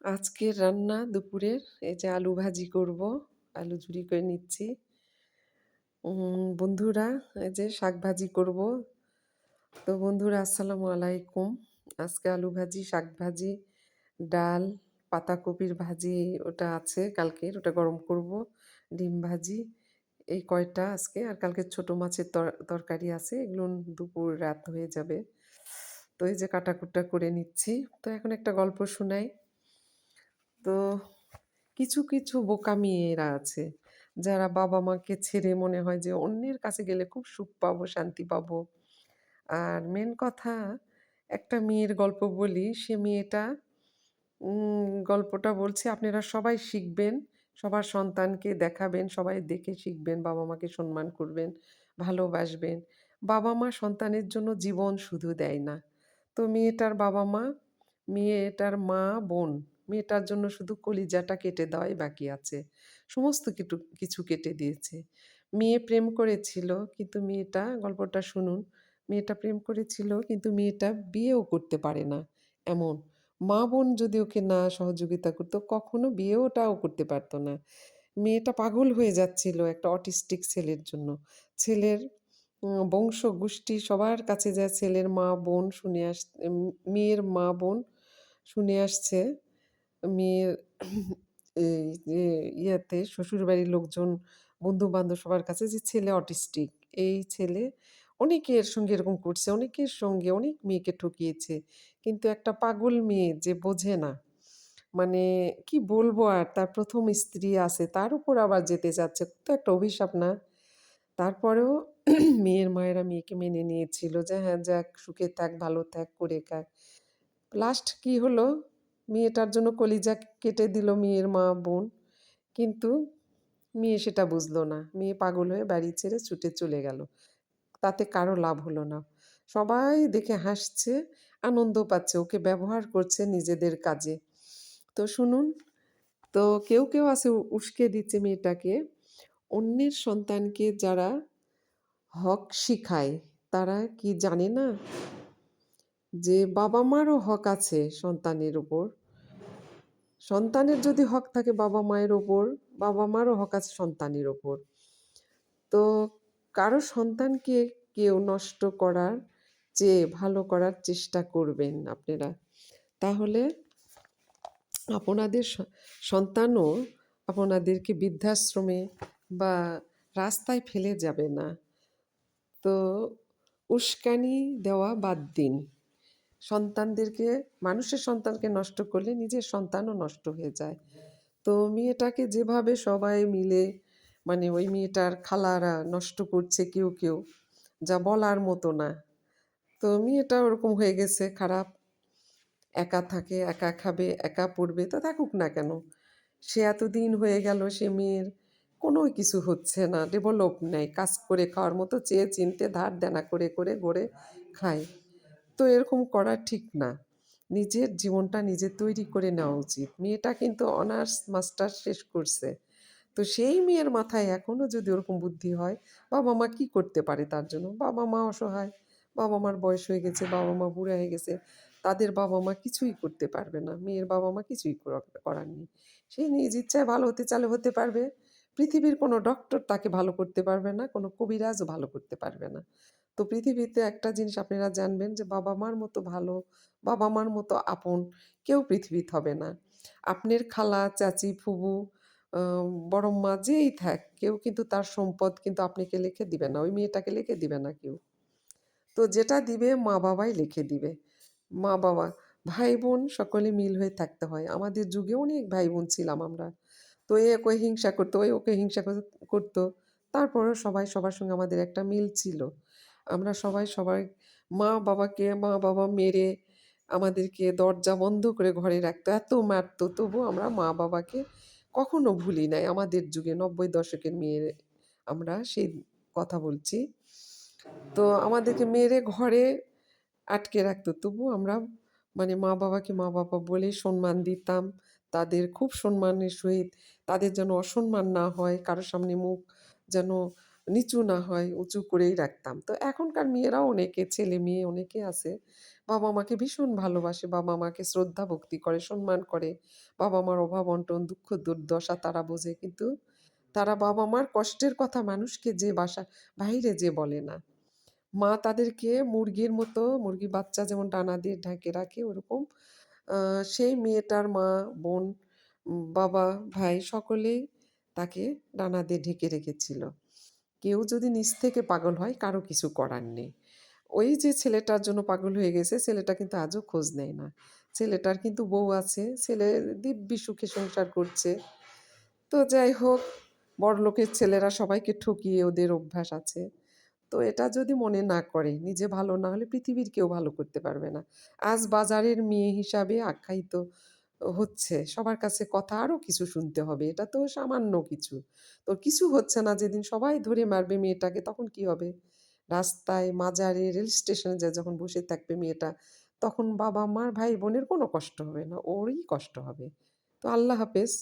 আজকের রান্না দুপুরের এই যে আলু ভাজি করব। আলু ঝুরি করে নিচ্ছি। বন্ধুরা, এই যে শাক ভাজি করব। তো বন্ধুরা, আসসালামু আলাইকুম। আজকে আলু ভাজি, শাক ভাজি, ডাল, পাতাকপির ভাজি ওটা আছে কালকের, ওটা গরম করব। ডিম ভাজি, এই কয়টা আজকে। আর কালকে ছোট মাছের তরকারি আছে, এগুলো দুপুর রাত হয়ে যাবে। তো এই যে কাটাকুটা করে নিচ্ছি। তো এখন একটা গল্প শোনাই। তো কিছু কিছু বোকা মেয়েরা আছে যারা বাবা মাকে ছেড়ে মনে হয় যে অন্যের কাছে গেলে খুব সুখ পাবো, শান্তি পাবো। আর মেন কথা, একটা মেয়ের গল্প বলি। সে মেয়েটা, গল্পটা বলছি, আপনারা সবাই শিখবেন, সবার সন্তানকে দেখাবেন, সবাই দেখে শিখবেন, বাবা মাকে সম্মান করবেন, ভালোবাসবেন। বাবা মা সন্তানের জন্য জীবন শুধু দেয় না। তো মেয়েটার বাবা মা, মেয়েটার মা, বোন, মেয়েটার জন্য শুধু কলিজাটা কেটে দেওয়াই বাকি আছে। সমস্ত কিছু কেটে দিয়েছে। মেয়ে প্রেম করেছিল, কিন্তু মেয়েটা, গল্পটা শুনুন, মেয়েটা প্রেম করেছিল কিন্তু মেয়েটা বিয়েও করতে পারে না এমন। মা বোন যদি ওকে না সহযোগিতা করতো, কখনো বিয়েওটাও করতে পারতো না। মেয়েটা পাগল হয়ে যাচ্ছিল একটা অটিস্টিক ছেলের জন্য। ছেলের বংশ গোষ্ঠী সবার কাছে যায়, ছেলের মা বোন শুনে মেয়ের মা বোন শুনে আসছে, মেয়ের এই যে ইয়েতে শ্বশুরবাড়ির লোকজন, বন্ধু-বান্ধব সবার কাছে, যে ছেলে অটিস্টিক। এই ছেলে অনেকের সঙ্গে এরকম করছে, অনেকের সঙ্গে অনেক মেয়েকে ঠকিয়েছে। কিন্তু একটা পাগল মেয়ে যে বোঝে না, মানে কি বলবো আর, তার ১ম স্ত্রী আছে, তার উপর আবার যেতে চাচ্ছে। তো একটা অভিশাপ না? তারপরেও মেয়ের মায়েরা মেয়েকে মেনে নিয়েছিল যে হ্যাঁ, যাক, সুখে থাক, ভালো থাক, করে খাক। লাস্ট কি হলো? মেয়েটার জন্য কলিজা কেটে দিল মেয়ের মা বোন। কিন্তু মেয়ে সেটা বুঝলো না। মেয়ে পাগল হয়ে বাড়ি ছেড়ে ছুটে চলে গেল। তাতে কারো লাভ হলো না। সবাই দেখে হাসছে, আনন্দ পাচ্ছে, ওকে ব্যবহার করছে নিজেদের কাজে। তো শুনুন, তো কেউ কেউ আছে উস্কে দিচ্ছে মেয়েটাকে। অন্যের সন্তানকে যারা হক শিখায়, তারা কি জানে না যে বাবা মারও হক আছে সন্তানের উপর? সন্তানের যদি হক থাকে বাবা মায়ের ওপর, বাবা মারও হক আছে সন্তানের ওপর। তো কারো সন্তানকে কেউ নষ্ট করার চেয়ে ভালো করার চেষ্টা করবেন আপনারা। তাহলে আপনাদের সন্তানও আপনাদেরকে বৃদ্ধাশ্রমে বা রাস্তায় ফেলে যাবে না। তো উস্কানি দেওয়া বাদ দিন। সন্তানদেরকে, মানুষের সন্তানকে নষ্ট করলে নিজের সন্তানও নষ্ট হয়ে যায়। তো মেয়েটাকে যেভাবে সবাই মিলে, মানে ওই মেয়েটার খালারা নষ্ট করছে কেউ কেউ, যা বলার মতো না। তো মেয়েটা ওরকম হয়ে গেছে খারাপ। একা থাকে, একা খাবে, একা পড়বে, তো থাকুক না কেন? সে এতদিন হয়ে গেল, সে মেয়ের কোনো কিছু হচ্ছে না, ডেভেলপ নেই, কাজ করে খাওয়ার মতো চেয়ে চিনতে ধার দেনা করে করে গড়ে খায়। তো এরকম করা ঠিক না। নিজের জীবনটা নিজে তৈরি করে নেওয়া উচিত। মেয়েটা কিন্তু অনার্স মাস্টার্স শেষ করছে। তো সেই মেয়ের মাথায় এখনও যদি ওরকম বুদ্ধি হয়, বাবা মা কি করতে পারে তার জন্য? বাবা মা অসহায়, বাবা মার বয়স হয়ে গেছে, বাবা মা বুড়া হয়ে গেছে, তাদের বাবা মা কিছুই করতে পারবে না, মেয়ের বাবা মা কিছুই করার নেই। সে নিজ ইচ্ছায় ভালো হতে চাইলে হতে পারবে। পৃথিবীর কোনো ডক্টর তাকে ভালো করতে পারবে না, কোনো কবিরাজও ভালো করতে পারবে না। তো পৃথিবীতে একটা জিনিস আপনারা জানবেন, যে বাবা মার মতো ভালো, বাবা মার মতো আপন কেউ পৃথিবীতে হবে না। আপনার খালা, চাচি, ফুবু, বড়ম্মা যেই থাক, কেউ কিন্তু তার সম্পদ কিন্তু আপনাকে লিখে দিবে না, ওই মেয়েটাকে লিখে দিবে না কেউ। তো যেটা দিবে মা বাবাই লিখে দিবে। মা বাবা, ভাই বোন সকলে মিল হয়ে থাকতে হয়। আমাদের যুগে অনেক ভাই বোন ছিলাম আমরা। তো এ ওকে হিংসা করতো, ওই ওকে হিংসা করতো। তারপরেও সবাই সবার সঙ্গে আমাদের একটা মিল ছিল। আমরা সবাই সবাই, মা বাবা মেরে আমাদেরকে দরজা বন্ধ করে ঘরে রাখতো, এত মারতো, তবুও আমরা মা বাবাকে কখনো ভুলি নাই। আমাদের যুগে ৯০ দশকের মেয়ে আমরা, সেই কথা বলছি। তো আমাদেরকে মেরে ঘরে আটকে রাখতো, তবুও আমরা, মানে মা বাবাকে মা বাবা বলেই সম্মান দিতাম। তাদের খুব সম্মানের সহিত, তাদের যেন অসম্মান না হয়, কারো সামনে মুখ যেন নিচু না হয়, উঁচু করেই রাখতাম। তো এখনকার মেয়েরাও অনেকে, ছেলে-মেয়ে অনেকে আছে, বাবা-মাকে ভীষণ ভালোবাসে, বাবা-মাকে শ্রদ্ধা ভক্তি করে, সম্মান করে। বাবা-মার অভাব-অনটন, দুঃখ দুর্দশা তারা বোঝে। কিন্তু তারা বাবা-মার কষ্টের কথা মানুষকে যেয়ে বাহিরে যেয়ে বলে না। মা তাদেরকে মুরগির মতো, মুরগির বাচ্চা যেমন ডানা দিয়ে ঢেকে রাখে ওরকম আ সেই মেয়েটার মা, বোন, বাবা, ভাই সকলেই তাকে ডানা দিয়ে ঢেকে রেখেছিল। কেউ যদি নিজ থেকে পাগল হয় কারো কিছু করার নেই। ওই যে ছেলেটার জন্য পাগল হয়ে গেছে, ছেলেটা কিন্তু আজও খোঁজ নেয় না। ছেলেটার কিন্তু বউ আছে, ছেলে দিব্যি সুখে সংসার করছে। তো যাই হোক, বড়লোকের ছেলেরা সবাইকে ঠকিয়ে ওদের অভ্যাস আছে। তো এটা যদি মনে না করে, নিজে ভালো না হলে পৃথিবীর কেউ ভালো করতে পারবে না। আজ বাজারের মেয়ে হিসাবে আখ্যায়িত হচ্ছে। সবার কাছে কথা আরও কিছু শুনতে হবে। এটা তো সামান্য কিছু। তো কিছু হচ্ছে না যেদিন সবাই ধরে মারবে মেয়েটাকে তখন কি হবে? রাস্তায়, মাজারে, রেল স্টেশনে যেয়ে যখন বসে থাকবে মেয়েটা, তখন বাবা-মার, ভাই-বোনের কোনো কষ্ট হবে না। ওরই কষ্ট হবে। তো আল্লাহ হাফেজ।